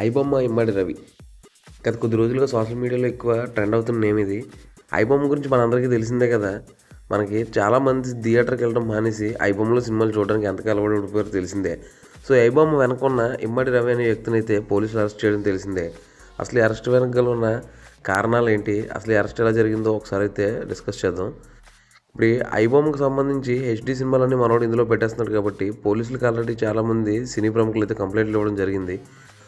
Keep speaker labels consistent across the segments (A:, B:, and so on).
A: ఐబొమ్మ ఇమ్మడి రవి. గత కొద్ది రోజులుగా సోషల్ మీడియాలో ఎక్కువ ట్రెండ్ అవుతున్న నేమ్ ఇది. ఐబొమ్మ గురించి మనందరికీ తెలిసిందే కదా. మనకి చాలామంది థియేటర్కి వెళ్ళడం మానేసి ఐబొమ్మలో సినిమాలు చూడడానికి ఎంతగా అలవాటు పడిపోయారో తెలిసిందే. సో ఐబొమ్మ వెనకున్న ఇమ్మడి రవి అనే వ్యక్తినైతే పోలీసులు అరెస్ట్ చేయడం తెలిసిందే. అసలు ఈ అరెస్ట్ వెనకాల ఉన్న కారణాలు ఏంటి, అసలు ఈ అరెస్ట్ ఎలా జరిగిందో ఒకసారి అయితే డిస్కస్ చేద్దాం. ఇప్పుడు ఈ ఐబొమ్మకు సంబంధించి హెచ్డీ సినిమాలన్నీ మనోడు ఇందులో పెట్టేస్తున్నాడు కాబట్టి పోలీసులకు ఆల్రెడీ చాలామంది సినీ ప్రముఖులు అయితే కంప్లైంట్లు ఇవ్వడం జరిగింది.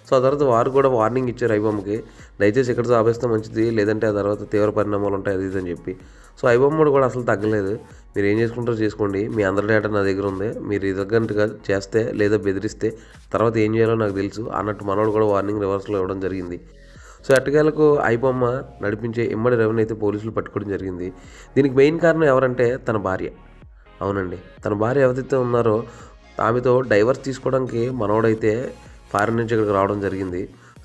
A: సో ఆ తర్వాత వారు కూడా వార్నింగ్ ఇచ్చారు ఐబొమ్మకి, దయచేసి ఇక్కడ ఆపేస్తే మంచిది, లేదంటే ఆ తర్వాత తీవ్ర పరిణామాలు ఉంటాయి అది ఇది అని చెప్పి. సో ఐబొమ్మ కూడా అసలు తగ్గలేదు. మీరు ఏం చేసుకుంటారో చేసుకోండి, మీ అందరి డేటా నా దగ్గర ఉంది, మీరు ఇదగ్గట్టుగా చేస్తే లేదా బెదిరిస్తే తర్వాత ఏం చేయాలో నాకు తెలుసు అన్నట్టు మనోడు కూడా వార్నింగ్ రివర్స్లో ఇవ్వడం జరిగింది. సో ఎట్టకేలకు ఐబొమ్మ నడిపించే ఇమ్మడి రవిని అయితే పోలీసులు పట్టుకోవడం జరిగింది. దీనికి మెయిన్ కారణం ఎవరంటే తన భార్య. అవునండి, తన భార్య ఎవరైతే ఉన్నారో ఆమెతో డైవర్స్ తీసుకోవడానికి మనోడైతే ఫారిన్ నుంచి ఇక్కడికి రావడం జరిగింది.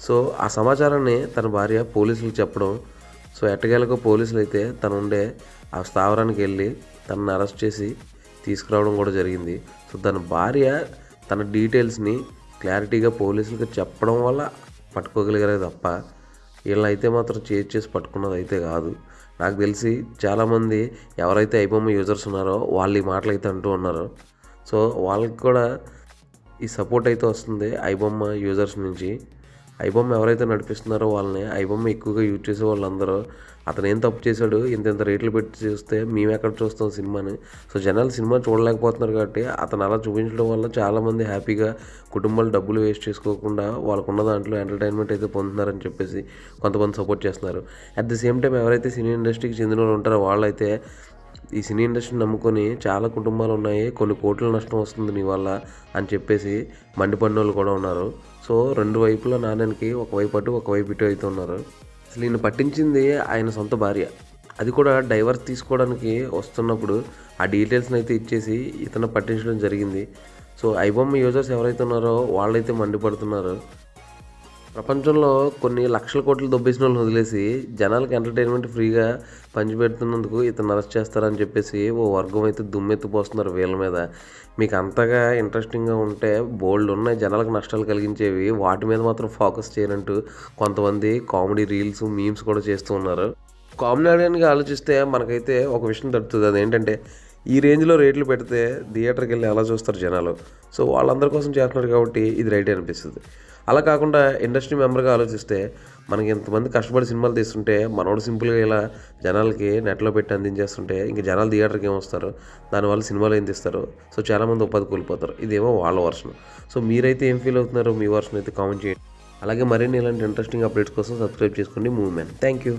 A: సో ఆ సమాచారాన్ని తన భార్య పోలీసులకు చెప్పడం. సో ఎట్టకేలకు పోలీసులు అయితే తను ఉండే ఆ స్థావరానికి వెళ్ళి తనని అరెస్ట్ చేసి తీసుకురావడం కూడా జరిగింది. సో తన భార్య తన డీటెయిల్స్ని క్లారిటీగా పోలీసులకు చెప్పడం వల్ల పట్టుకోగలిగారే తప్ప వీళ్ళైతే మాత్రం చేసి పట్టుకున్నది అయితే కాదు. నాకు తెలిసి చాలామంది ఎవరైతే ఐబొమ్మ యూజర్స్ ఉన్నారో వాళ్ళు ఈ మాటలు అయితే అంటూ ఉన్నారు. సో వాళ్ళకి కూడా ఈ సపోర్ట్ అయితే వస్తుంది ఐబొమ్మ యూజర్స్ నుంచి. ఐబొమ్మ ఎవరైతే నడిపిస్తున్నారో వాళ్ళని ఐబొమ్మ ఎక్కువగా యూజ్ చేసే వాళ్ళందరూ అతను ఏం తప్పు చేశాడు, ఇంత రేట్లు పెట్టి చూస్తే మేము ఎక్కడ చూస్తాం సినిమాని. సో జనాలు సినిమా చూడలేకపోతున్నారు కాబట్టి అతను అలా చూపించడం వల్ల చాలామంది హ్యాపీగా కుటుంబాలు డబ్బులు వేస్ట్ చేసుకోకుండా వాళ్ళకున్న దాంట్లో ఎంటర్టైన్మెంట్ అయితే పొందుతున్నారని చెప్పేసి కొంతమంది సపోర్ట్ చేస్తున్నారు. అట్ ది సేమ్ టైం ఎవరైతే సినీ ఇండస్ట్రీకి చెందిన వాళ్ళు ఉంటారో వాళ్ళైతే ఈ సినీ ఇండస్ట్రీని నమ్ముకొని చాలా కుటుంబాలు ఉన్నాయి, కొన్ని కోట్ల నష్టం వస్తుంది నీ వల్ల అని చెప్పేసి మండిపడినోళ్ళు కూడా ఉన్నారు. సో రెండు వైపుల నాణ్యానికి ఒకవైపు అటు ఒకవైపు ఇటు అయితే ఉన్నారు. అసలు ఈయన పట్టించింది ఆయన సొంత భార్య, అది కూడా డైవర్స్ తీసుకోవడానికి వస్తున్నప్పుడు ఆ డీటెయిల్స్ని అయితే ఇచ్చేసి ఇతను పట్టించడం జరిగింది. సో ఐబొమ్మ యూజర్స్ ఎవరైతే ఉన్నారో వాళ్ళైతే మండిపడుతున్నారు. ప్రపంచంలో కొన్ని లక్షల కోట్లు దొబ్బేసిన వాళ్ళని వదిలేసి జనాలకు ఎంటర్టైన్మెంట్ ఫ్రీగా పంచిపెడుతున్నందుకు ఇతను అరెస్ట్ చేస్తారని చెప్పేసి ఓ వర్గం అయితే దుమ్మెత్తిపోస్తున్నారు వీళ్ళ మీద. మీకు అంతగా ఇంట్రెస్టింగ్గా ఉంటే బోల్డ్ ఉన్నాయి జనాలకు నష్టాలు కలిగించేవి, వాటి మీద మాత్రం ఫోకస్ చేయనంటూ కొంతమంది కామెడీ రీల్స్ మీమ్స్ కూడా చేస్తూ ఉన్నారు. కామెడీగా ఆలోచిస్తే మనకైతే ఒక విషయం దొరుకుతుంది, అదేంటంటే ఈ రేంజ్లో రేట్లు పెడితే థియేటర్కి వెళ్ళి ఎలా చూస్తారు జనాలు. సో వాళ్ళందరి కోసం చేస్తున్నారు కాబట్టి ఇది రైట్ అనిపిస్తుంది. అలా కాకుండా ఇండస్ట్రీ మెంబర్గా ఆలోచిస్తే మనకి ఇంతమంది కష్టపడి సినిమాలు తీస్తుంటే మనోడు సింపుల్గా ఇలా జనాలకి నెట్లో పెట్టి అందించేస్తుంటే ఇంకా జనాలు థియేటర్కి ఏమొస్తారు, దానివల్ల సినిమాలు ఏం తీస్తారు. సో చాలామంది ఉపాధి కోల్పోతారు. ఇదేమో వాళ్ళ వర్షన్. సో మీరైతే ఏం ఫీల్ అవుతున్నారో మీ వర్షన్ అయితే కామెంట్ చేయండి. అలాగే మరిన్ని ఇలాంటి ఇంట్రెస్టింగ్ అప్డేట్స్ కోసం సబ్స్క్రైబ్ చేసుకోండి మూవీ మ్యాన్. Thank you.